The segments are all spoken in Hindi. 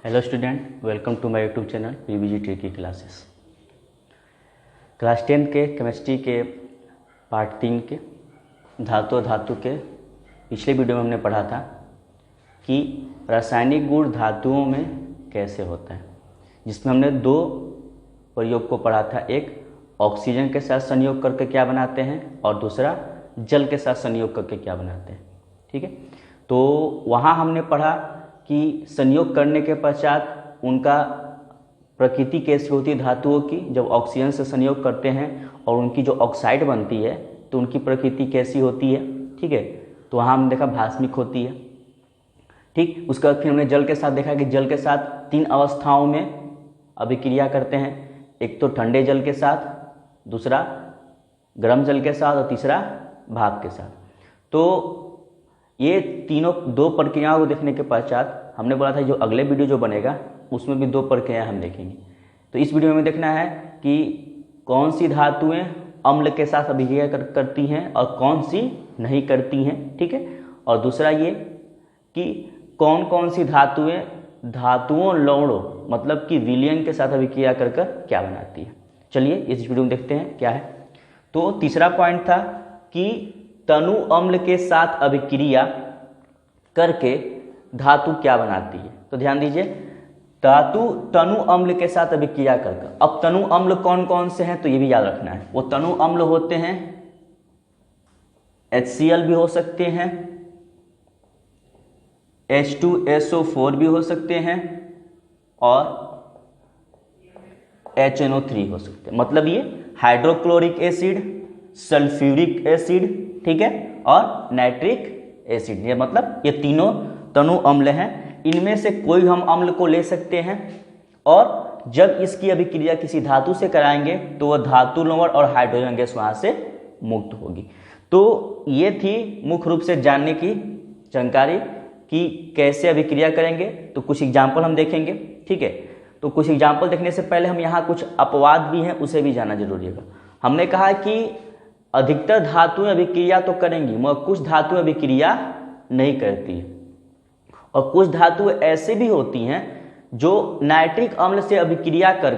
Hello student, welcome to my YouTube channel PVG tricky classes. Class 10 के केमिस्ट्री के पार्ट 3 के धातु के पिछले वीडियो में हमने पढ़ा था कि रासायनिक गुण धातुओं में कैसे होता है, जिसमें हमने दो प्रयोग को पढ़ा था। एक ऑक्सीजन के साथ संयोग करके क्या बनाते हैं और दूसरा जल के साथ संयोग करके क्या बनाते हैं। ठीक है, तो वहाँ हमने पढ़ा कि संयोग करने के पश्चात उनका प्रकृति कैसी होती है धातुओं की। जब ऑक्सीजन से संयोग करते हैं और उनकी जो ऑक्साइड बनती है तो उनकी प्रकृति कैसी होती है। ठीक है, तो वहाँ हमने देखा भास्मिक होती है। ठीक, उसके बाद फिर हमने जल के साथ देखा कि जल के साथ तीन अवस्थाओं में अभिक्रिया करते हैं। एक तो ठंडे जल के साथ, दूसरा गर्म जल के साथ और तीसरा भाप के साथ। तो ये तीनों दो प्रक्रियाओं को देखने के पश्चात हमने बोला था जो अगले वीडियो जो बनेगा उसमें भी दो प्रक्रियाएं हम देखेंगे। तो इस वीडियो में देखना है कि कौन सी धातुएं अम्ल के साथ अभिक्रिया करती हैं और कौन सी नहीं करती हैं। ठीक है, और दूसरा ये कि कौन कौन सी धातुएं धातुओं लवणों मतलब कि विलयन के साथ अभिक्रिया कर क्या बनाती है। चलिए इस वीडियो में देखते हैं क्या है। तो तीसरा पॉइंट था कि तनु अम्ल के साथ अभिक्रिया करके धातु क्या बनाती है। तो ध्यान दीजिए, धातु तनु अम्ल के साथ अभिक्रिया करके। अब तनु अम्ल कौन कौन से हैं तो ये भी याद रखना है। वो तनु अम्ल होते हैं HCl भी हो सकते हैं, H2SO4 भी हो सकते हैं और HNO3 हो सकते हैं। मतलब ये हाइड्रोक्लोरिक एसिड, सल्फ्यूरिक एसिड, ठीक है, और नाइट्रिक एसिड, ये मतलब ये तीनों तनु अम्ल हैं। इनमें से कोई हम अम्ल को ले सकते हैं और जब इसकी अभिक्रिया किसी धातु से कराएंगे तो वह धातु लवण और हाइड्रोजन गैस वहां से मुक्त होगी। तो ये थी मुख्य रूप से जानने की जानकारी कि कैसे अभिक्रिया करेंगे। तो कुछ एग्जाम्पल हम देखेंगे। ठीक है, तो कुछ एग्जाम्पल देखने से पहले हम यहाँ कुछ अपवाद भी हैं उसे भी जानना जरूरी है। हमने कहा कि अधिकतर धातुएं अभिक्रिया तो करेंगी मगर कुछ धातुएं अभिक्रिया नहीं करती है, और कुछ धातुएं ऐसे भी होती हैं जो नाइट्रिक अम्ल से अभिक्रिया कर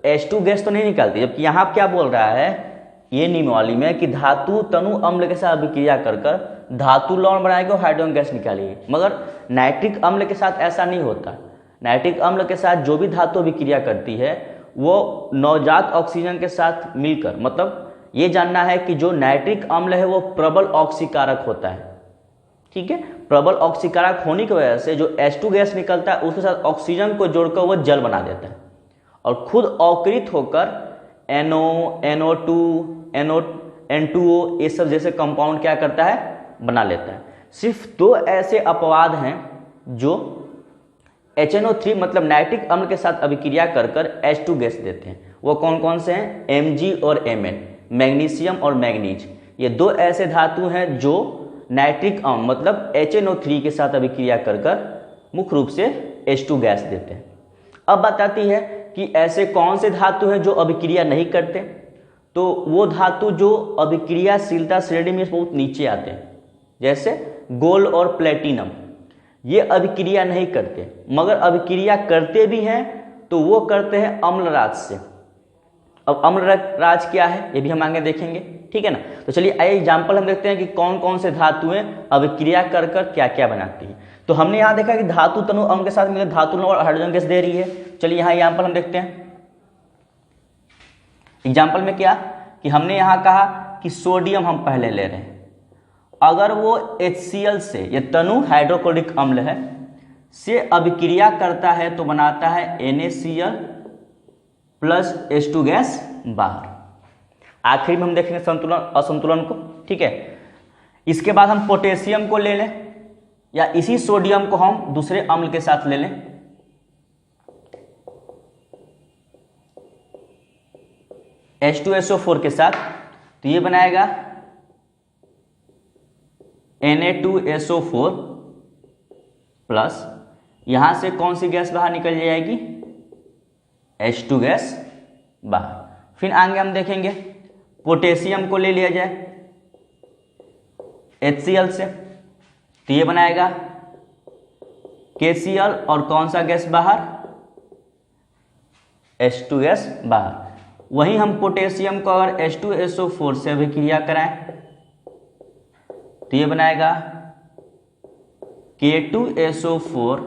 H2 गैस तो नहीं निकालती। जबकि यहाँ क्या बोल रहा है ये नियमावली में कि धातु तनु अम्ल के साथ अभिक्रिया कर धातु लवण बनाएगी और हाइड्रोजन गैस निकालेगी। मगर नाइट्रिक अम्ल के साथ ऐसा नहीं होता। नाइट्रिक अम्ल के साथ जो भी धातु अभिक्रिया करती है वो नवजात ऑक्सीजन के साथ मिलकर, मतलब ये जानना है कि जो नाइट्रिक अम्ल है वो प्रबल ऑक्सीकारक होता है। ठीक है, प्रबल ऑक्सीकारक होने की वजह से जो H2 गैस निकलता है उसके साथ ऑक्सीजन को जोड़कर वो जल बना देता है और खुद अवकृत होकर NO, NO2, N2O ये सब जैसे कंपाउंड क्या करता है बना लेता है। सिर्फ दो ऐसे अपवाद हैं जो HNO3 मतलब नाइट्रिक अम्ल के साथ अभिक्रिया कर H2 गैस देते हैं। वो कौन कौन से हैं? Mg और Mn, मैग्नीशियम और मैग्नीज। ये दो ऐसे धातु हैं जो नाइट्रिक अम्ल मतलब HNO3 के साथ अभिक्रिया कर मुख्य रूप से H2 गैस देते हैं। अब बताती है कि ऐसे कौन से धातु हैं जो अभिक्रिया नहीं करते। तो वो धातु जो अभिक्रियाशीलता श्रेणी में बहुत नीचे आते हैं, जैसे गोल्ड और प्लेटिनम, ये अभिक्रिया नहीं करते मगर अभिक्रिया करते भी हैं तो वो करते हैं अम्लराज से। अब अम्लराज क्या है ये भी हम आगे देखेंगे। ठीक है ना, तो चलिए आइए एग्जाम्पल हम देखते हैं कि कौन कौन से धातुएं अभिक्रिया कर क्या क्या बनाती है। तो हमने यहाँ देखा कि धातु तनु अम्ल के साथ मिलकर धातु लवण और हाइड्रोजन गैस दे रही है। चलिए यहाँ एग्जाम्पल हम देखते हैं। एग्जाम्पल में क्या कि हमने यहाँ कहा कि सोडियम हम पहले ले रहे हैं। अगर वो HCl से, ये तनु हाइड्रोक्लोरिक अम्ल है, से अभिक्रिया करता है तो बनाता है NaCl प्लस H2 गैस बाहर। आखिर में हम देखेंगे संतुलन असंतुलन को। ठीक है, इसके बाद हम पोटेशियम को ले लें या इसी सोडियम को हम दूसरे अम्ल के साथ ले लें। H2SO4 के साथ, तो ये बनाएगा Na2SO4 प्लस यहां से कौन सी गैस बाहर निकल जाएगी? H2 गैस बाहर। फिर आगे हम देखेंगे पोटेशियम को ले लिया जाए HCl से, तो ये बनाएगा KCl और कौन सा गैस बाहर, H2S बाहर। वहीं हम पोटेशियम को अगर H2SO4 से अभिक्रिया कराएं तो ये बनाएगा K2SO4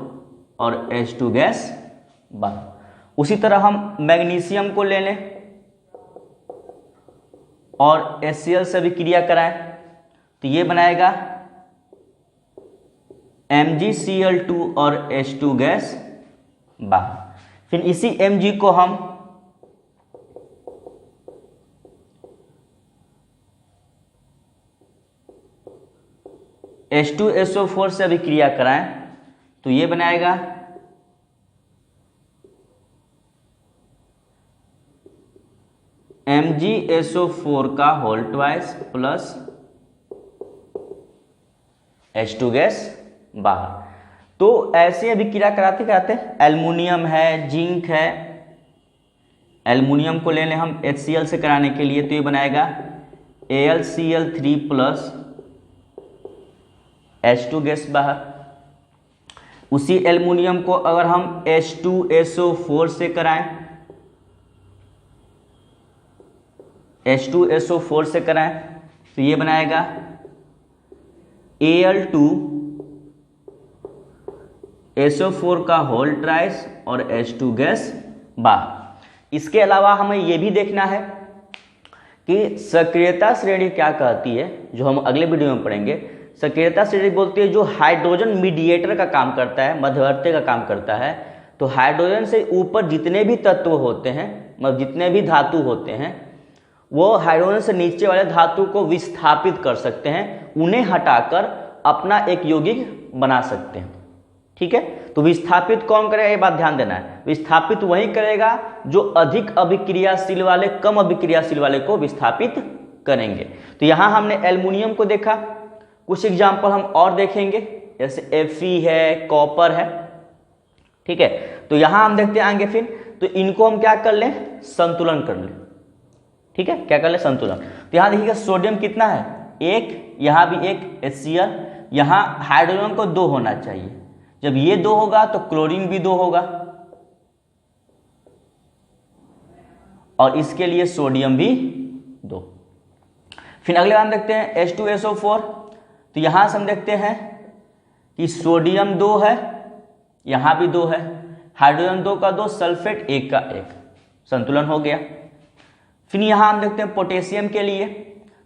और H2 गैस बाहर। उसी तरह हम मैग्नीशियम को ले लें और HCl से अभिक्रिया कराएं तो ये बनाएगा MgCl2 और H2 गैस बाहर। फिर इसी Mg को हम H2SO4 से अभिक्रिया कराएं तो ये बनाएगा MgSO4 का whole twice plus H2 gas बाहर। तो ऐसे अभिक्रिया कराते कराते एल्युमिनियम है, जिंक है, एल्युमिनियम को ले लें हम HCl से कराने के लिए तो ये बनाएगा AlCl3 प्लस H2 गैस बाहर। उसी एल्युमिनियम को अगर हम H2SO4 से कराएं, H2SO4 से कराएं तो ये बनाएगा Al2SO4 का होल ट्राइस और H2 गैस बाहर। इसके अलावा हमें यह भी देखना है कि सक्रियता श्रेणी क्या कहती है, जो हम अगले वीडियो में पढ़ेंगे। सक्रियता श्रेणी बोलती है जो हाइड्रोजन मीडिएटर का काम करता है, मध्यवर्ती का काम करता है। तो हाइड्रोजन से ऊपर जितने भी तत्व होते हैं, मतलब जितने भी धातु होते हैं, वो हाइड्रोजन से नीचे वाले धातु को विस्थापित कर सकते हैं, उन्हें हटाकर अपना एक यौगिक बना सकते हैं। ठीक है, तो विस्थापित कौन करेगा, ये बात ध्यान देना है। विस्थापित वही करेगा जो अधिक अभिक्रियाशील वाले, कम अभिक्रियाशील वाले को विस्थापित करेंगे। तो यहां हमने एल्युमिनियम को देखा, कुछ एग्जाम्पल हम और देखेंगे, जैसे Fe है, कॉपर है। ठीक है, तो यहां हम देखते आएंगे फिर, तो इनको हम क्या कर लें, संतुलन कर लें। ठीक है, क्या कर ले, संतुलन। तो यहां देखिएगा सोडियम कितना है, 1, यहां भी 1 HCl, यहां हाइड्रोजन को 2 होना चाहिए। जब ये 2 होगा तो क्लोरीन भी 2 होगा और इसके लिए सोडियम भी 2। फिर अगले बार देखते हैं H2SO4। तो यहां से हम देखते हैं कि सोडियम 2 है, यहां भी 2 है, हाइड्रोजन 2 का 2, सल्फेट 1 का 1, संतुलन हो गया। फिर यहां हम देखते हैं पोटेशियम के लिए,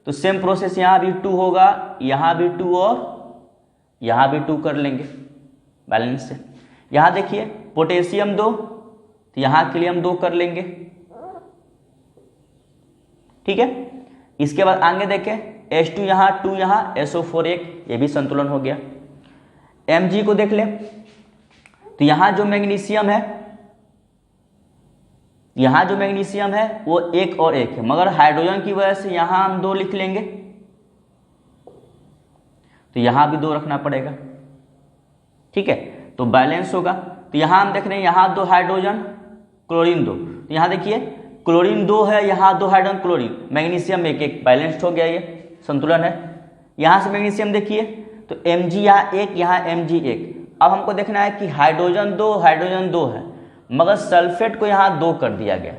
तो सेम प्रोसेस यहां भी 2 होगा, यहां भी 2 और यहां भी 2 कर लेंगे बैलेंस से। यहां देखिए पोटेशियम 2, तो यहां के लिए हम 2 कर लेंगे। ठीक है, इसके बाद आगे देखें H2 यहां 2, यहां SO4 1, ये भी संतुलन हो गया। Mg को देख लें, तो यहां जो मैग्नीशियम है, यहां जो मैग्नीशियम है वो 1 और 1 है, मगर हाइड्रोजन की वजह से यहां हम 2 लिख लेंगे, तो यहां भी 2 रखना पड़ेगा। ठीक है, तो बैलेंस होगा। तो यहां हम देख रहे हैं यहां 2 हाइड्रोजन, क्लोरीन 2, तो यहां देखिए क्लोरीन 2 है, यहां 2 हाइड्रोजन, क्लोरीन, मैग्नीशियम 1 1, बैलेंस्ड हो गया, ये संतुलन है। यहां से मैग्नीशियम देखिए तो Mg यहां 1, यहां Mg 1। अब हमको देखना है कि हाइड्रोजन 2 है, मगर सल्फेट को यहां 2 कर दिया गया,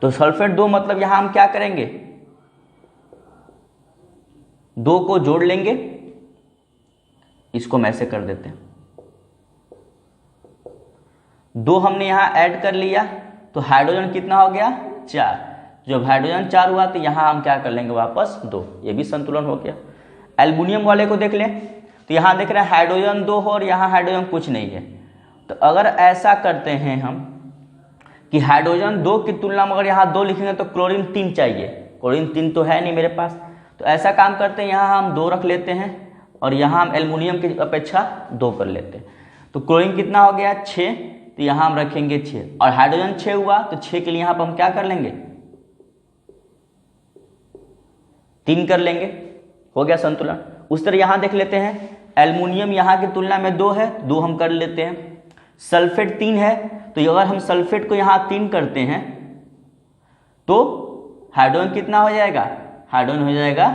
तो सल्फेट 2 मतलब यहां हम क्या करेंगे, 2 को जोड़ लेंगे, इसको मैं ऐसे कर देते हैं। 2 हमने यहां ऐड कर लिया, तो हाइड्रोजन कितना हो गया, 4। जब हाइड्रोजन 4 हुआ तो यहां हम क्या कर लेंगे, वापस 2, ये भी संतुलन हो गया। एल्युमिनियम वाले को देख लें, तो यहां देख रहे हैं हाइड्रोजन 2 हो और यहां हाइड्रोजन कुछ नहीं है। तो अगर ऐसा करते हैं हम कि हाइड्रोजन 2 की तुलना में अगर यहाँ 2 लिखेंगे तो क्लोरीन 3 चाहिए, क्लोरीन 3 तो है नहीं मेरे पास, तो ऐसा काम करते हैं, यहाँ हम 2 रख लेते हैं और यहाँ हम एल्युमिनियम की अपेक्षा 2 कर लेते हैं। तो क्लोरीन कितना हो गया, 6, तो यहाँ हम रखेंगे 6, और हाइड्रोजन 6 हुआ तो 6 के लिए यहाँ पर हम क्या कर लेंगे, 3 कर लेंगे, हो गया संतुलन। उस तरह यहाँ देख लेते हैं, एल्युमिनियम यहाँ की तुलना में 2 है, 2 हम कर लेते हैं। सल्फेट 3 है, तो अगर हम सल्फेट को यहाँ 3 करते हैं तो हाइड्रोजन कितना हो जाएगा, हाइड्रोजन हो जाएगा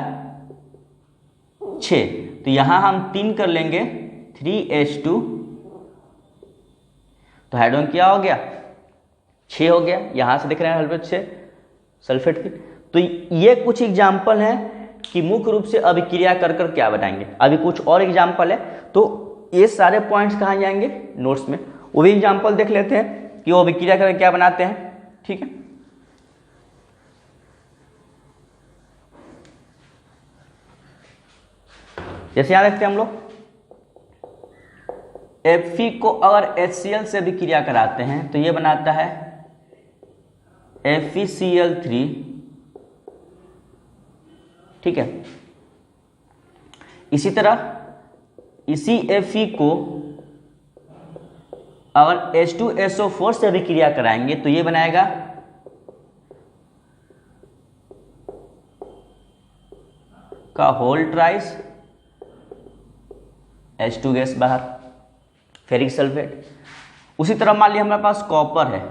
6, तो यहाँ हम 3 कर लेंगे, 3H2, तो हाइड्रोजन क्या हो गया 6 हो गया, यहां से दिख रहे हैं सल्फेट 6 सल्फेट की। तो ये कुछ एग्जाम्पल हैं कि मुख्य रूप से अभिक्रिया कर कर क्या बनाएंगे। अभी कुछ और एग्जाम्पल है, तो ये सारे पॉइंट्स कहाँ जाएंगे नोट्स में, वो भी एग्जाम्पल देख लेते हैं कि वो अभिक्रिया करके क्या बनाते हैं। ठीक है, जैसे यहां देखते हैं हम लोग Fe को अगर HCl से अभिक्रिया कराते हैं तो ये बनाता है FeCl3। ठीक है, इसी तरह इसी Fe को अगर H2SO4 से अभिक्रिया कराएंगे तो ये बनाएगा का होल ट्राइस, H2 गैस बाहर, फेरिक सल्फेट। उसी तरह मान लिया हमारे पास कॉपर है।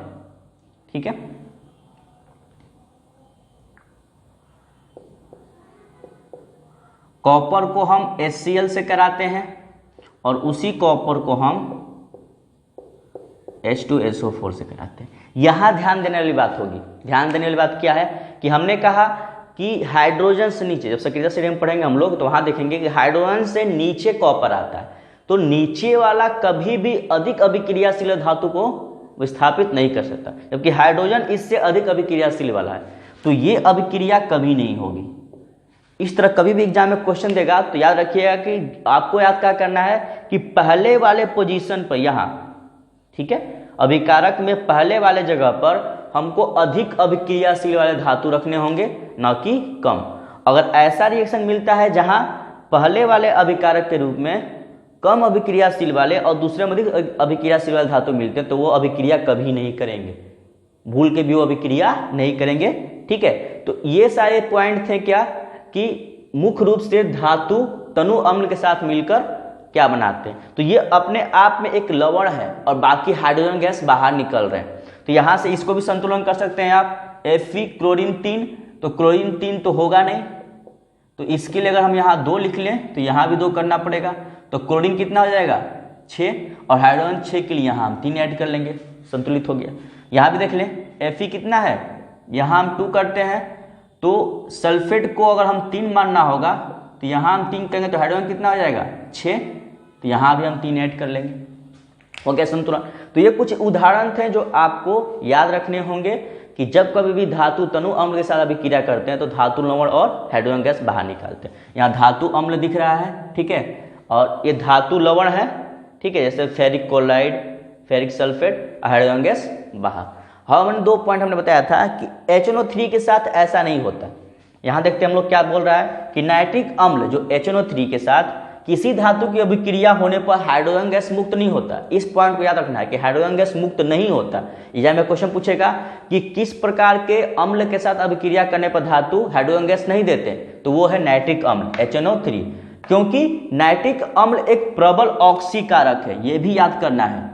ठीक है, कॉपर को हम HCl से कराते हैं और उसी कॉपर को हम H2SO4 से कराते हैं। यहां ध्यान देने वाली बात होगी, ध्यान देने वाली बात क्या है कि हमने कहा कि हाइड्रोजन से नीचे, जब सक्रियता श्रेणी में पढ़ेंगे हम लोग तो वहां देखेंगे कि हाइड्रोजन से नीचे कॉपर आता है, तो नीचे वाला कभी भी अधिक अभिक्रियाशील धातु को विस्थापित नहीं कर सकता, जबकि हाइड्रोजन इससे अधिक अभिक्रियाशील वाला है, तो ये अभिक्रिया कभी नहीं होगी। इस तरह कभी भी एग्जाम में क्वेश्चन देगा तो याद रखिएगा कि आपको याद क्या करना है कि पहले वाले पोजीशन पर यहाँ, ठीक है, अभिकारक में पहले वाले जगह पर हमको अधिक अभिक्रियाशील वाले धातु रखने होंगे, न कि कम। अगर ऐसा रिएक्शन मिलता है जहां पहले वाले अभिकारक के रूप में कम अभिक्रियाशील वाले और दूसरे में अधिक अभिक्रियाशील वाले धातु मिलते हैं तो वो अभिक्रिया कभी नहीं करेंगे, भूल के भी वो अभिक्रिया नहीं करेंगे। ठीक है, तो ये सारे पॉइंट थे क्या कि मुख्य रूप से धातु तनु अम्ल के साथ मिलकर क्या बनाते हैं। तो ये अपने आप में एक लवण है और बाकी हाइड्रोजन गैस बाहर निकल रहे हैं, तो यहां से इसको भी संतुलन कर सकते हैं आप। Fe क्लोरीन 3, तो क्लोरीन 3 तो होगा नहीं, तो इसके लिए अगर हम यहाँ 2 लिख लें तो यहाँ भी 2 करना पड़ेगा, तो क्लोरीन कितना हो जाएगा 6 और हाइड्रोजन 6 के लिए यहाँ हम 3 ऐड कर लेंगे, संतुलित हो गया। यहाँ भी देख लें Fe कितना है, यहाँ हम 2 करते हैं, तो सल्फेट को अगर हम 3 मानना होगा तो यहाँ हम 3 करेंगे तो हाइड्रोजन कितना हो जाएगा 6, तो यहाँ भी हम 3 ऐड कर लेंगे, हो गया संतुलन। तो ये कुछ उदाहरण थे जो आपको याद रखने होंगे कि जब कभी भी धातु तनु अम्ल के साथ अभिक्रिया करते हैं तो धातु लवण और हाइड्रोजन गैस बाहर निकालते हैं। यहाँ धातु अम्ल दिख रहा है, ठीक है, और ये धातु लवण है, ठीक है, जैसे ferric chloride, ferric sulphate, hydrogen gas बाहर। हमने 2 पॉइंट हमने बताया था कि HNO3 के साथ ऐसा नहीं होता। यहाँ देखते हैं हम लोग क्या बोल रहा है कि नाइट्रिक अम्ल जो HNO3 के साथ किसी धातु की अभिक्रिया होने पर हाइड्रोजन गैस मुक्त नहीं होता। इस पॉइंट को याद रखना है कि हाइड्रोजन गैस मुक्त नहीं होता। एग्जाम में क्वेश्चन पूछेगा कि किस प्रकार के अम्ल के साथ अभिक्रिया करने पर धातु हाइड्रोजन गैस नहीं देते, तो वो है नाइट्रिक अम्ल HNO3, क्योंकि नाइट्रिक अम्ल एक प्रबल ऑक्सीकारक है। यह भी याद करना है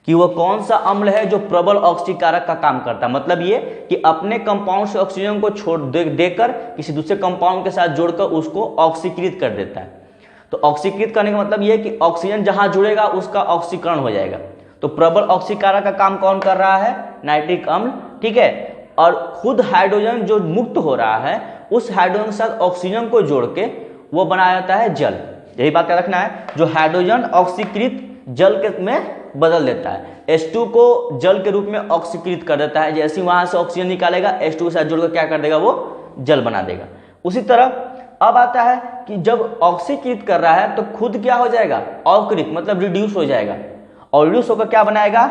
कि वो कौन सा अम्ल है जो प्रबल ऑक्सीकारक का काम करता है। मतलब ये कि अपने कंपाउंड से ऑक्सीजन को छोड़ देकर किसी दूसरे कंपाउंड के साथ जोड़कर उसको ऑक्सीकृत कर देता है। तो ऑक्सीकृत करने का मतलब ये कि ऑक्सीजन जहां जुड़ेगा उसका ऑक्सीकरण हो जाएगा। तो प्रबल ऑक्सीकारक का काम कौन कर रहा है, नाइट्रिक अम्ल, ठीक है। और खुद हाइड्रोजन जो मुक्त हो रहा है उस हाइड्रोजन के साथ ऑक्सीजन को जोड़ के वो बनाया जाता है जल। यही बात याद रखना है, जो हाइड्रोजन ऑक्सीकृत जल के में बदल देता है, H2 को जल के रूप में ऑक्सीकृत कर देता है। जैसे ही वहां से ऑक्सीजन निकालेगा H2 के साथ जुड़कर क्या कर देगा, वो जल बना देगा। उसी तरह अब आता है कि जब ऑक्सीकृत कर रहा है तो खुद क्या हो जाएगा, अवकृत, मतलब रिड्यूस हो जाएगा, और रिड्यूस होकर क्या बनाएगा,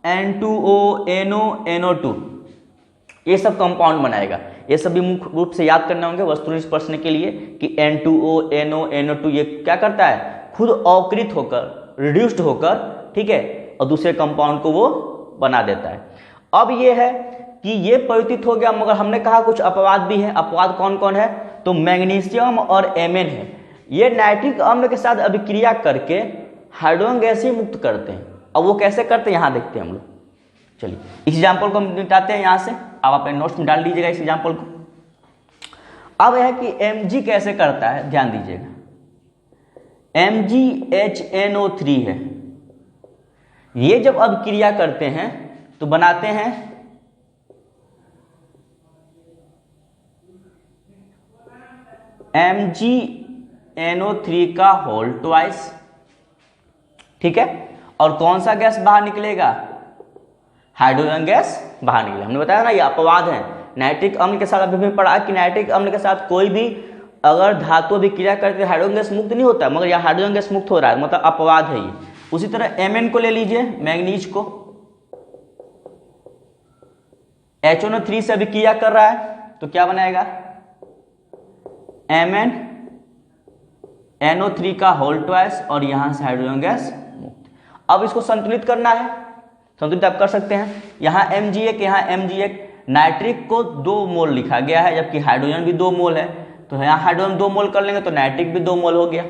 N2O, NO, NO2, ये सब कंपाउंड बनाएगा। ये सभी मुख्य रूप से याद करने होंगे वस्तुनिष्ठ प्रश्न के लिए कि N2O, NO, NO2 ये क्या करता है, खुद अवकृत होकर, रिड्यूस्ड होकर, ठीक है, और दूसरे कंपाउंड को वो बना देता है। अब ये है कि ये परिवर्तित हो गया, मगर हमने कहा कुछ अपवाद भी है। अपवाद कौन कौन है, तो मैग्नीशियम और Mn है। ये नाइट्रिक अम्ल के साथ अभिक्रिया करके हाइड्रोजन गैस ही मुक्त करते हैं। अब वो कैसे करते हैं यहाँ देखते हैं हम लोग। चलिए इस एग्जाम्पल को हम निपटाते हैं यहाँ से, आप अपने नोट्स में डाल दीजिएगा इस एग्जाम्पल को। अब है कि Mg कैसे करता है, ध्यान दीजिएगा। MgHNO3 है। ये जब अभिक्रिया करते हैं तो बनाते हैं MgNO3 का होल ट्वाइस, ठीक है। और कौन सा गैस बाहर निकलेगा? हाइड्रोजन गैस बाहर निकलेगा। हमने बताया ना ये अपवाद है। नाइट्रिक अम्ल के साथ अभी भी पढ़ा कि नाइट्रिक अम्ल के साथ कोई भी अगर धातु अभिक्रिया करते हैं हाइड्रोजन गैस मुक्त नहीं होता, मगर यह हाइड्रोजन गैस मुक्त हो रहा है, मतलब अपवाद है ये। उसी तरह Mn को ले लीजिए, मैंगनीज को HNO3 से अभिक्रिया कर रहा है तो क्या बनाएगा? MnNO3 का होल ट्वाइस और यहां से हाइड्रोजन गैस मुक्त। अब इसको संतुलित करना है, संतुलित आप कर सकते हैं। यहाँ Mg1 यहाँ Mg1, नाइट्रिक को 2 मोल लिखा गया है जबकि हाइड्रोजन भी 2 मोल है, तो यहाँ हाइड्रोजन 2 मोल कर लेंगे तो नाइट्रिक भी 2 मोल हो गया।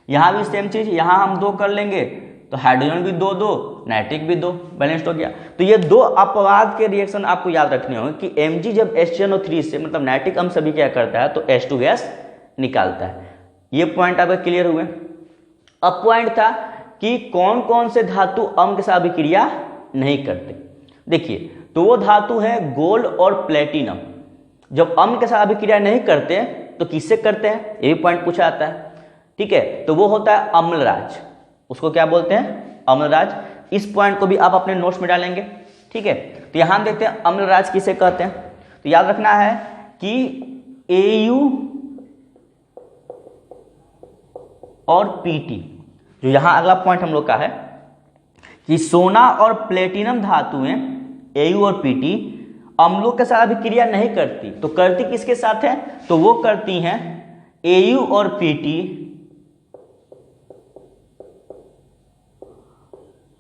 यहाँ भी सेम चीज, यहाँ हम 2 कर लेंगे तो हाइड्रोजन भी 2 नाइट्रिक भी 2, बैलेंस्ड हो गया। तो ये 2 अपवाद के रिएक्शन आपको याद रखने होंगे कि Mg जब HNO3 से मतलब नाइट्रिक अम्ल सभी क्या करता है तो H2 गैस निकालता है। ये पॉइंट आपके क्लियर हुए। अब पॉइंट था कि कौन कौन से धातु अम्ल के साथ अभिक्रिया नहीं करते। देखिए, तो वो धातु है गोल्ड और प्लेटिनम। जब अम्ल के साथ अभिक्रिया नहीं करते तो किससे करते हैं, ये भी पॉइंट पूछा आता है, ठीक है। तो वो होता है अम्लराज, उसको क्या बोलते हैं? अम्लराज। इस पॉइंट को भी आप अपने नोट्स में डालेंगे, ठीक है। तो यहां हम देखते हैं अम्लराज किसे कहते हैं। तो याद रखना है कि Au और Pt, जो यहां अगला पॉइंट हम लोग का है कि सोना और प्लेटिनम धातुएं Au और Pt अम्लों के साथ अभिक्रिया नहीं करती, तो करती किसके साथ है? तो वो करती हैं Au और Pt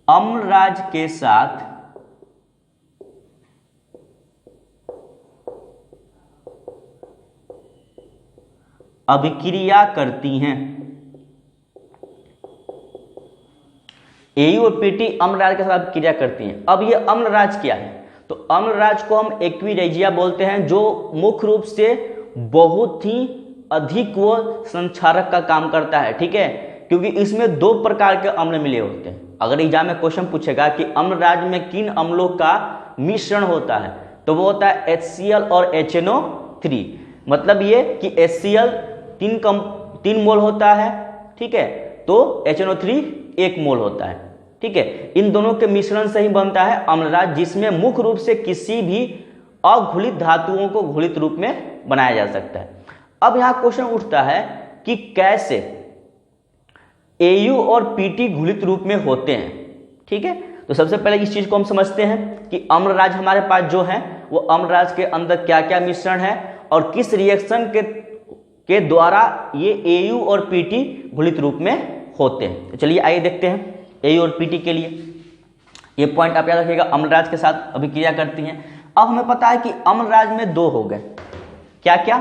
अम्लराज के साथ अभिक्रिया करती हैं। Au और Pt अम्लराज के साथ अभिक्रिया करती हैं। अब ये अम्लराज क्या है? तो अम्लराज को हम एक्विरेजिया बोलते हैं, जो मुख्य रूप से बहुत ही अधिक वो संक्षारक का काम करता है, ठीक है, क्योंकि इसमें 2 प्रकार के अम्ल मिले होते हैं। अगर एग्जाम में क्वेश्चन पूछेगा कि अम्लराज में किन अम्लों का मिश्रण होता है, तो वो होता है HCl और HNO3। मतलब ये कि HCl 3 मोल होता है, ठीक है, तो HNO3 1 मोल होता है, ठीक है। इन दोनों के मिश्रण से ही बनता है अम्लराज, जिसमें मुख्य रूप से किसी भी अघुलित धातुओं को घुलित रूप में बनाया जा सकता है। अब यहां क्वेश्चन उठता है कि कैसे Au और Pt घुलित रूप में होते हैं, ठीक है। तो सबसे पहले इस चीज को हम समझते हैं कि अम्लराज हमारे पास जो है वो अम्लराज के अंदर क्या क्या मिश्रण है और किस रिएक्शन के द्वारा ये Au और Pt घुलित रूप में होते हैं। तो चलिए आइए देखते हैं Au और Pt के लिए। ये पॉइंट आप याद रखिएगा, अम्लराज के साथ अभिक्रिया करती हैं। अब हमें पता है कि अम्लराज में 2 हो गए, क्या क्या?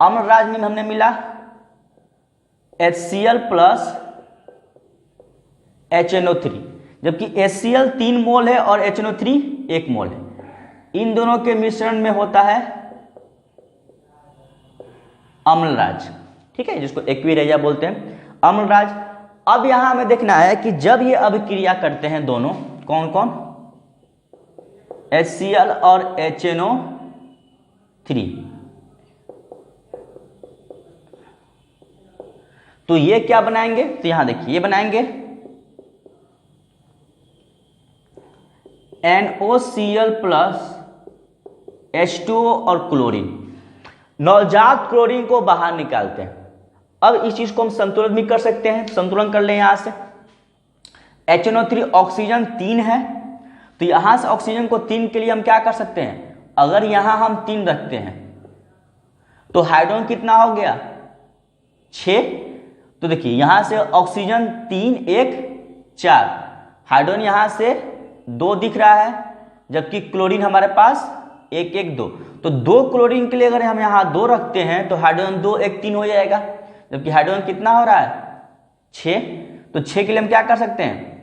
अम्लराज में हमने मिला HCl प्लस HNO3, जबकि HCl 3 मोल है और HNO3 1 मोल है। इन दोनों के मिश्रण में होता है अम्लराज, ठीक है, जिसको एक्विरेजिया बोलते हैं, अम्लराज। अब यहां हमें देखना है कि जब ये अभिक्रिया करते हैं दोनों, कौन कौन? HCl और HNO3, तो ये क्या बनाएंगे? तो यहां देखिए, ये बनाएंगे NOCl प्लस H2O और क्लोरीन। नवजात क्लोरीन को बाहर निकालते हैं। अब इस चीज को हम संतुलन भी कर सकते हैं, संतुलन कर ले। यहां से HNO3 ऑक्सीजन 3 है, तो यहां से ऑक्सीजन को 3 के लिए हम क्या कर सकते हैं? अगर यहां हम 3 रखते हैं तो हाइड्रोजन कितना हो गया? 6। तो देखिए यहां से ऑक्सीजन 3 1 4, हाइड्रोजन यहां से 2 दिख रहा है, जबकि क्लोरीन हमारे पास 1 1 2। तो 2 क्लोरीन के लिए अगर हम यहां 2 रखते हैं तो हाइड्रोजन 2 1 3 हो जाएगा, जबकि हाइड्रोजन कितना हो रहा है? 6। तो 6 के लिए हम क्या कर सकते हैं?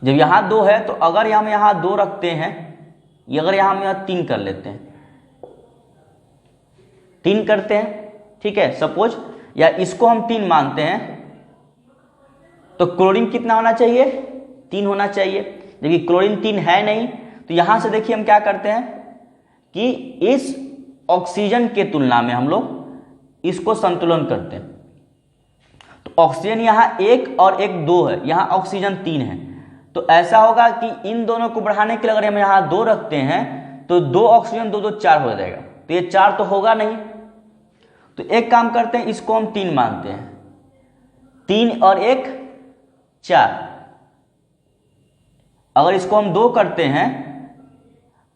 जब यहां 2 है तो अगर हम यहां 2 रखते हैं, ये अगर हम यहां 3 कर लेते हैं, 3 करते हैं, ठीक है, सपोज, या इसको हम 3 मानते हैं, तो क्लोरीन कितना होना चाहिए, 3 होना चाहिए, जबकि क्लोरीन 3 है नहीं। तो यहां से देखिए हम क्या करते हैं कि इस ऑक्सीजन के तुलना में हम लोग इसको संतुलन करते हैं। तो ऑक्सीजन यहाँ 1 और 1 2 है, यहाँ ऑक्सीजन 3 है। तो ऐसा होगा कि इन दोनों को बढ़ाने के लिए अगर हम यहाँ 2 रखते हैं तो 2 ऑक्सीजन 2 2 4 हो जाएगा। तो ये 4 तो होगा नहीं। तो एक काम करते हैं, इसको हम 3 मानते हैं, 3 और 1 4। अगर इसको हम 2 करते हैं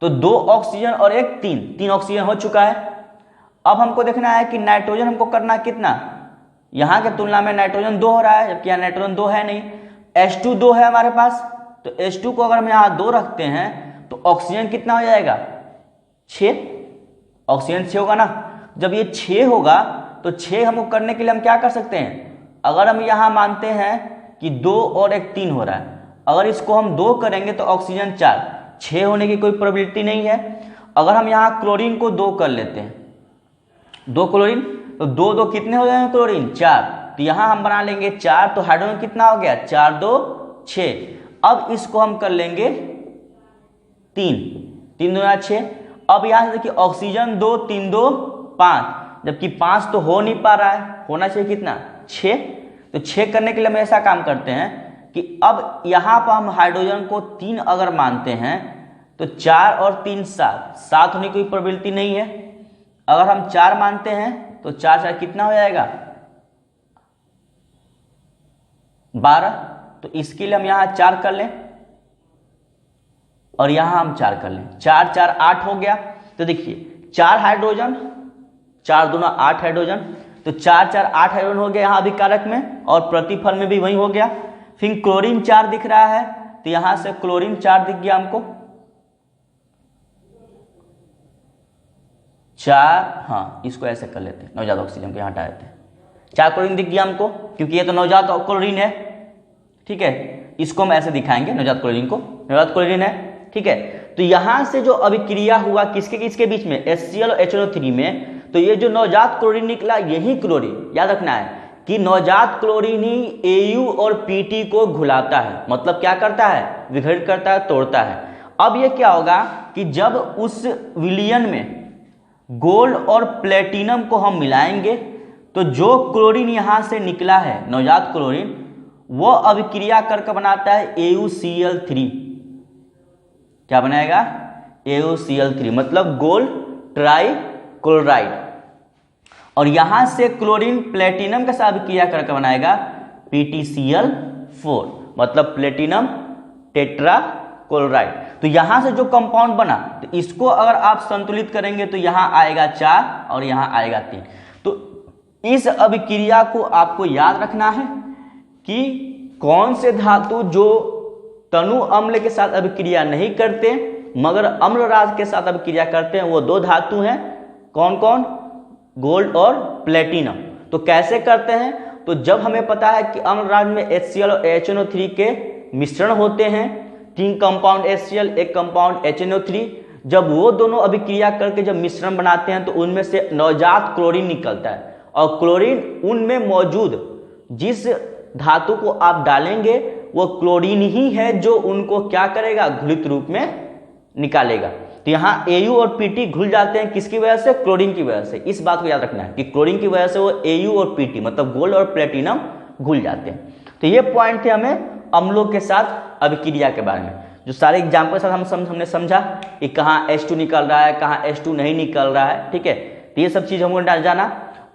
तो 2 ऑक्सीजन और 1 3 ऑक्सीजन हो चुका है। अब हमको देखना है कि नाइट्रोजन हमको करना कितना, यहां के तुलना में नाइट्रोजन 2 हो रहा है, जबकि यहां नाइट्रोजन 2 है नहीं। H2 2 है हमारे पास, तो H2 को अगर हम यहां 2 रखते हैं तो ऑक्सीजन कितना हो जाएगा, 6। ऑक्सीजन 6 होगा ना। जब ये 6 होगा तो 6 हमको करने के लिए हम क्या कर सकते हैं, अगर हम यहां मानते हैं कि 2 और 1 3 हो रहा है, अगर इसको हम 2 करेंगे तो ऑक्सीजन 4, 6 होने की कोई प्रोबेबिलिटी नहीं है। अगर हम यहाँ क्लोरीन को 2 कर लेते हैं, 2 क्लोरीन, तो 2 2 कितने हो जाएंगे क्लोरीन, 4। तो यहाँ हम बना लेंगे 4, तो हाइड्रोजन कितना हो गया, 4 2 6। अब इसको हम कर लेंगे 3 3 2 6। अब यहाँ से देखिए ऑक्सीजन 2 3 2 5, जबकि 5 तो हो नहीं पा रहा है, होना चाहिए कितना, 6। तो 6 करने के लिए हम ऐसा काम करते हैं कि अब यहाँ पर हम हाइड्रोजन को 3 अगर मानते हैं तो 4 और 3 7 होने की कोई प्रोबेबिलिटी नहीं है। अगर हम 4 मानते हैं तो 4 4 कितना हो जाएगा, 12। तो इसके लिए हम यहाँ 4 कर लें और यहाँ हम 4 कर लें, 4 4 8 हो गया। तो देखिए 4 हाइड्रोजन, 4 दूना 8 हाइड्रोजन, तो 4 4 8 हाइड्रोजन हो गया यहाँ अभिकारक में, और प्रतिफल में भी वही हो गया। फिर क्लोरीन 4 दिख रहा है, तो यहां से क्लोरीन 4 दिख गया हमको, 4, हाँ इसको ऐसे कर लेते हैं, नवजात ऑक्सीजन को यहाँ हटा देते हैं। 4 क्लोरीन दिख गया हमको, क्योंकि ये तो नवजात क्लोरीन है, ठीक है। इसको हम ऐसे दिखाएंगे, नवजात क्लोरीन को, नवजात क्लोरीन है, ठीक है। तो यहां से जो अभिक्रिया हुआ किसके किसके बीच में, HCl और HNO3 में, तो ये जो नवजात क्लोरीन निकला यही क्लोरीन, याद रखना है कि नवजात क्लोरीन ही AU और PT को घुलाता है, मतलब क्या करता है, विघटित करता है, तोड़ता है। अब ये क्या होगा कि जब उस विलयन में गोल्ड और प्लेटिनम को हम मिलाएंगे तो जो क्लोरीन यहां से निकला है, नवजात क्लोरीन, वो अभिक्रिया करके बनाता है AuCl3। क्या बनाएगा, AuCl3, मतलब गोल्ड ट्राई क्लोराइड। और यहां से क्लोरीन प्लेटिनम के साथ अभिक्रिया करके बनाएगा PtCl4, मतलब प्लेटिनम टेट्रा क्लोराइड। तो यहां से जो कंपाउंड बना, तो इसको अगर आप संतुलित करेंगे तो यहां आएगा 4 और यहां आएगा 3। तो इस अभिक्रिया को आपको याद रखना है कि कौन से धातु जो तनु अम्ल के साथ अभिक्रिया नहीं करते मगर अम्लराज के साथ अभिक्रिया करते हैं, वो 2 धातु हैं, कौन कौन, गोल्ड और प्लेटिनम। तो कैसे करते हैं, तो जब हमें पता है कि अम्लराज में HCl और HNO3 के मिश्रण होते हैं, 3 कंपाउंड HCl 1 कंपाउंड HNO3, जब वो दोनों अभिक्रिया करके जब मिश्रण बनाते हैं तो उनमें से नवजात क्लोरीन निकलता है, और क्लोरीन उनमें मौजूद जिस धातु को आप डालेंगे वो क्लोरीन ही है जो उनको क्या करेगा, घुलित रूप में निकालेगा। तो यहाँ AU और PT घुल जाते हैं, किसकी वजह से, क्लोरीन की वजह से। इस बात को याद रखना है कि क्लोरीन की वजह से वो AU और PT मतलब गोल्ड और प्लेटिनम घुल जाते हैं। तो ये पॉइंट थे हमें अम्लों के साथ अभिक्रिया के बारे में, जो सारे एग्जाम्पल के साथ हमने समझा कि कहाँ H2 निकल रहा है, कहाँ H2 नहीं निकल रहा है, ठीक है। तो ये सब चीज हमको जाना।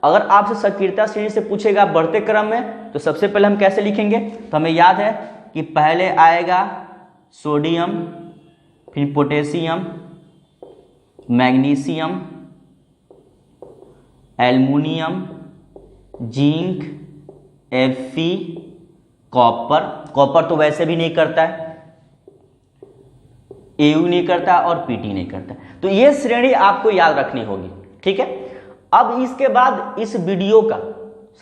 अगर आपसे सक्रियता श्रेणी से पूछेगा बढ़ते क्रम में, तो सबसे पहले हम कैसे लिखेंगे, तो हमें याद है कि पहले आएगा सोडियम, फिर potassium, magnesium, aluminium, zinc, Fe, copper तो वैसे भी नहीं करता है, AU नहीं करता और PT नहीं करता। तो ये श्रेणी आपको याद रखनी होगी, ठीक है। अब इसके बाद इस वीडियो का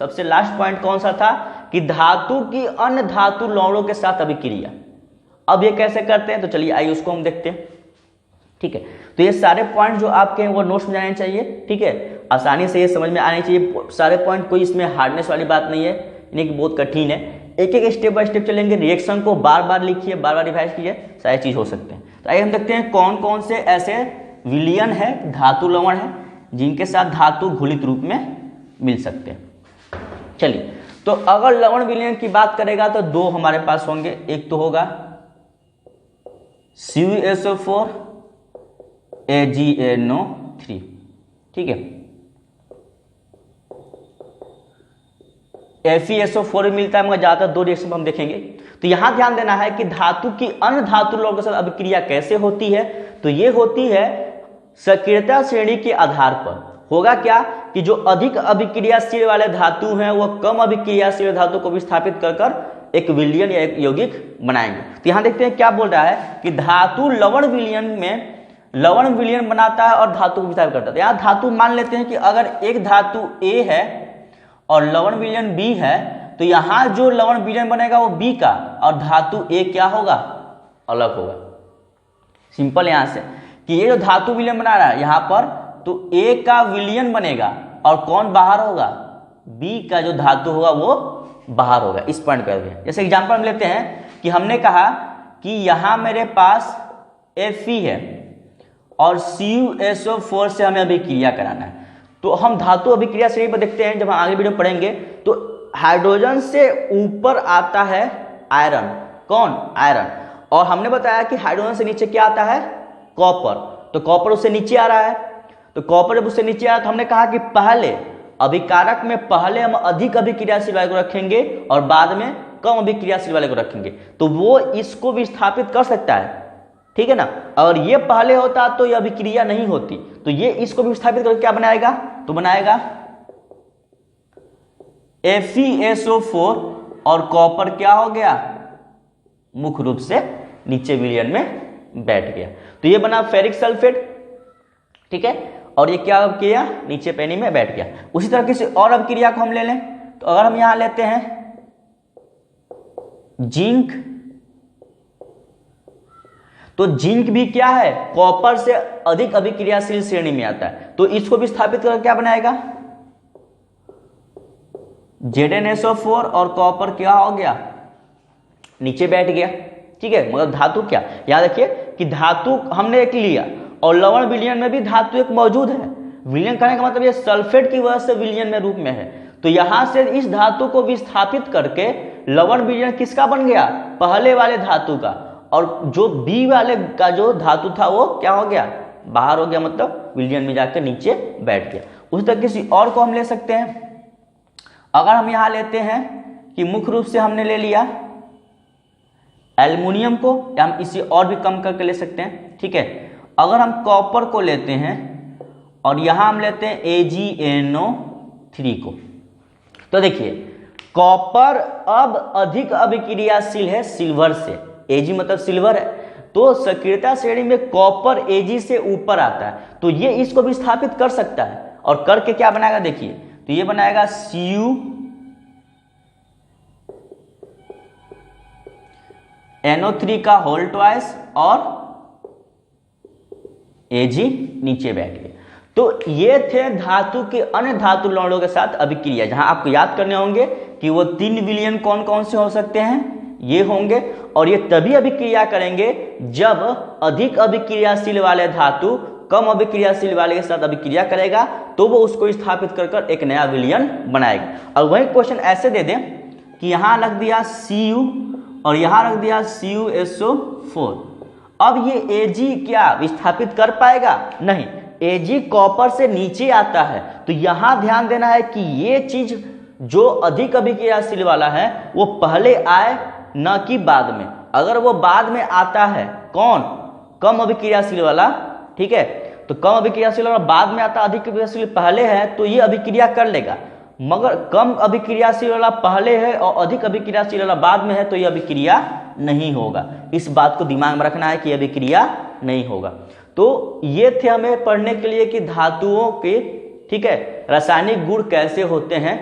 सबसे लास्ट पॉइंट कौन सा था कि धातु की अन्य धातु लवणों के साथ अभिक्रिया। अब ये कैसे करते हैं, तो चलिए आइए उसको हम देखते हैं, ठीक है। तो ये सारे पॉइंट जो आपके हैं वो नोट्स में जाने चाहिए, ठीक है, आसानी से ये समझ में आने चाहिए सारे पॉइंट, कोई इसमें हार्डनेस वाली बात नहीं है, यानी कि बहुत कठिन है। एक एक स्टेप बाय स्टेप चलेंगे, रिएक्शन को बार बार लिखिए, बार बार रिवाइज कीजिए, सारी चीज हो सकते हैं। तो आइए हम देखते हैं कौन कौन से ऐसे विलयन है, धातु लवण है, जिनके साथ धातु घुलित रूप में मिल सकते हैं। चलिए, तो अगर लवण विलयन की बात करेगा तो दो हमारे पास होंगे। एक तो होगा CuSO4 AgNO3, ठीक है। FeSO4 भी मिलता है, मगर ज्यादातर दो रिएक्शन हम देखेंगे। तो यहां ध्यान देना है कि धातु की अन्य धातु लवण के साथ अभिक्रिया कैसे होती है। तो ये होती है सक्रियता श्रेणी के आधार पर। होगा क्या कि जो अधिक अभिक्रियाशील वाले धातु हैं वो कम अभिक्रियाशील धातु को विस्थापित कर कर एक विलयन या एक यौगिक बनाएंगे। तो यहां देखते हैं क्या बोल रहा है कि धातु लवण विलयन में लवण विलयन बनाता है और धातु को विस्थापित करता है। यहां धातु मान लेते हैं कि अगर एक धातु A है और लवण विलयन B है, तो यहां जो लवण विलयन बनेगा वो B का, और धातु A क्या होगा, अलग होगा। सिंपल यहां से कि ये जो धातु विलयन बना रहा है यहां पर, तो A का विलयन बनेगा और कौन बाहर होगा, B का जो धातु होगा वो बाहर होगा। इस पॉइंट कर दिया। जैसे एग्जांपल हम लेते हैं कि हमने कहा कि यहां मेरे पास Fe है और CuSO4 से हमें अभिक्रिया कराना है। तो हम धातु अभिक्रिया श्रेणी पर देखते हैं, जब हम आगे वीडियो पढ़ेंगे। तो हाइड्रोजन से ऊपर आता है आयरन, कौन, आयरन, और हमने बताया कि हाइड्रोजन से नीचे क्या आता है, कॉपर। तो कॉपर उससे नीचे आ रहा है। तो कॉपर जब उससे नीचे आ रहा है तो हमने कहा कि पहले अभिकारक में पहले हम अधिक अभिक्रियाशील वाले को रखेंगे और बाद में कम अभिक्रियाशील वाले को रखेंगे, तो वो इसको विस्थापित कर सकता है, ठीक है ना। अगर ये पहले होता तो ये अभिक्रिया नहीं होती। तो ये इसको विस्थापित करके क्या बनाएगा, तो बनाएगा FeSO4 और कॉपर क्या हो गया, मुख्य रूप से नीचे विलयन में बैठ गया। तो ये बना फेरिक सल्फेट, ठीक है, और ये क्या किया, नीचे पैनी में बैठ गया। उसी तरह किसी और अभिक्रिया को हम ले लें। तो अगर हम यहां लेते हैं जिंक, तो जिंक भी क्या है, कॉपर से अधिक अभिक्रियाशील श्रेणी में आता है। तो इसको भी स्थापित करके क्या बनाएगा, ZnSO4 और कॉपर क्या हो गया, नीचे बैठ गया, ठीक है। मगर धातु क्या, याद रखिए कि धातु हमने एक लिया और लवण विलयन में भी धातु एक मौजूद है। विलयन करने का मतलब ये सल्फेट की वजह से विलयन में रूप में है। तो यहां से इस धातु को विस्थापित करके लवण विलयन किसका बन गया, पहले वाले धातु का, और जो B वाले का जो धातु था वो क्या हो गया, बाहर हो गया, मतलब विलयन में जाकर नीचे बैठ गया। उस तरह किसी और को हम ले सकते हैं। अगर हम यहां लेते हैं कि मुख्य रूप से हमने ले लिया एल्युमिनियम को, या हम इसे और भी कम करके ले सकते हैं, ठीक है। अगर हम कॉपर को लेते हैं और यहां हम लेते हैं AgNO3 को, तो देखिए कॉपर अब अधिक अभिक्रियाशील है सिल्वर से। Ag मतलब सिल्वर है, तो सक्रियता श्रेणी में कॉपर Ag से ऊपर आता है। तो ये इसको भी स्थापित कर सकता है, और करके क्या बनाएगा, देखिए तो ये बनाएगा CuNO3 का होल ट्वाइस और Ag नीचे बैठ गया। तो ये थे धातु के अन्य धातु लवणों के साथ अभिक्रिया, जहां आपको याद करने होंगे कि वो 3 विलयन कौन कौन से हो सकते हैं, ये होंगे। और ये तभी अभिक्रिया करेंगे जब अधिक अभिक्रियाशील वाले धातु कम अभिक्रियाशील वाले के साथ अभिक्रिया करेगा, तो वो उसको स्थापित कर कर एक नया विलयन बनाएगा। और वही क्वेश्चन ऐसे दे दें कि यहां रख दिया Cu और यहां रख दिया CuSO4। अब ये Ag क्या विस्थापित कर पाएगा, नहीं, Ag कॉपर से नीचे आता है। तो यहां ध्यान देना है कि ये चीज जो अधिक अभिक्रियाशील वाला है वो पहले आए, न कि बाद में। अगर वो बाद में आता है, कौन, कम अभिक्रियाशील वाला, ठीक है, तो कम अभिक्रियाशील वाला बाद में आता, अधिक अभिक्रियाशील पहले है, तो ये अभिक्रिया कर लेगा। मगर कम अभिक्रियाशील वाला पहले है और अधिक अभिक्रियाशील वाला बाद में है, तो ये अभिक्रिया नहीं होगा। इस बात को दिमाग में रखना है कि अभिक्रिया नहीं होगा। तो ये थे हमें पढ़ने के लिए कि धातुओं के, ठीक है, रासायनिक गुण कैसे होते हैं।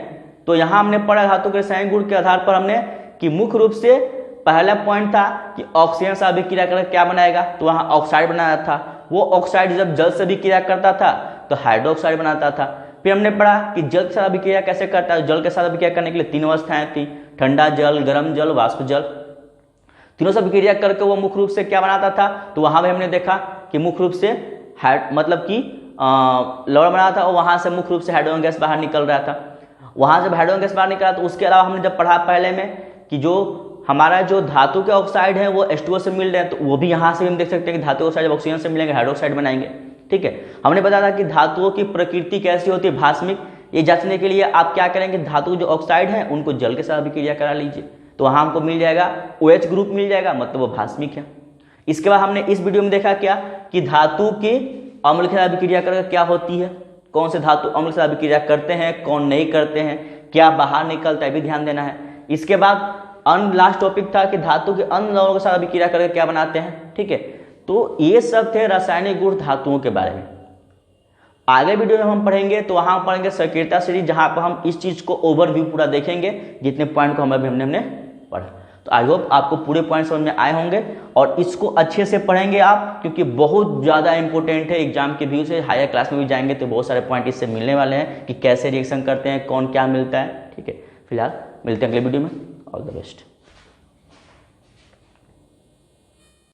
तो यहां हमने पढ़ा धातु के रासायनिक गुण के आधार पर हमने कि मुख्य रूप से पहला पॉइंट था कि ऑक्सीजन से अभिक्रिया करके क्या बनाएगा, तो वहां ऑक्साइड बनाया था। वो ऑक्साइड जब जल से अभिक्रिया करता था तो हाइड्रोक्साइड बनाता था। फिर हमने पढ़ा कि जल के साथ अभिक्रिया कैसे करता है। जल के साथ अभिक्रिया करने के लिए 3 अवस्थाएं थी, ठंडा जल, गर्म जल, वाष्प जल, तीनों से अभिक्रिया करके वो मुख्य रूप से क्या बनाता था, तो वहां भी हमने देखा कि मुख्य रूप से मतलब कि लवण बना था और वहां से मुख्य रूप से हाइड्रोजन गैस बाहर निकल रहा था। वहां जब हाइड्रोजन गैस बाहर निकला तो उसके अलावा हमने जब पढ़ा पहले में कि जो हमारा जो धातु के ऑक्साइड है वो H2O से मिल रहे हैं, तो वो भी यहाँ से हम देख सकते हैं कि धातु ऑक्साइड जब ऑक्सीजन से मिलेंगे हाइड्रोक्साइड बनाएंगे। ठीक है, हमने बताया था कि धातुओं की प्रकृति कैसी होती है, भास्मिक। ये जांचने के लिए आप क्या करेंगे, धातु जो ऑक्साइड है उनको जल के साथ अभिक्रिया करा लीजिए, तो वहाँ हमको मिल जाएगा OH ग्रुप मिल जाएगा, मतलब वो भास्मिक है। इसके बाद हमने इस वीडियो में देखा क्या कि धातु के अम्ल के साथ अभिक्रिया करके क्या होती है, कौन से धातु अम्ल के साथ अभिक्रिया करते हैं, कौन नहीं करते हैं, क्या बाहर निकलता है भी ध्यान देना है। इसके बाद लास्ट टॉपिक था कि धातु के अन्य लवणों के साथ अभिक्रिया करके क्या बनाते हैं। ठीक है, तो ये सब थे रासायनिक गुण धातुओं के बारे में। आगे वीडियो में हम पढ़ेंगे तो वहां पढ़ेंगे सक्रियता सीरीज, जहां पर हम इस चीज को ओवरव्यू पूरा देखेंगे, जितने पॉइंट को हमने पढ़ा। तो आई होप आपको पूरे पॉइंट समझ में आए होंगे और इसको अच्छे से पढ़ेंगे आप, क्योंकि बहुत ज़्यादा इंपॉर्टेंट है एग्जाम के व्यू से। हायर क्लास में भी जाएंगे तो बहुत सारे पॉइंट इससे मिलने वाले हैं कि कैसे रिएक्शन करते हैं, कौन क्या मिलता है। ठीक है, फिलहाल मिलते हैं अगले वीडियो में। All the best.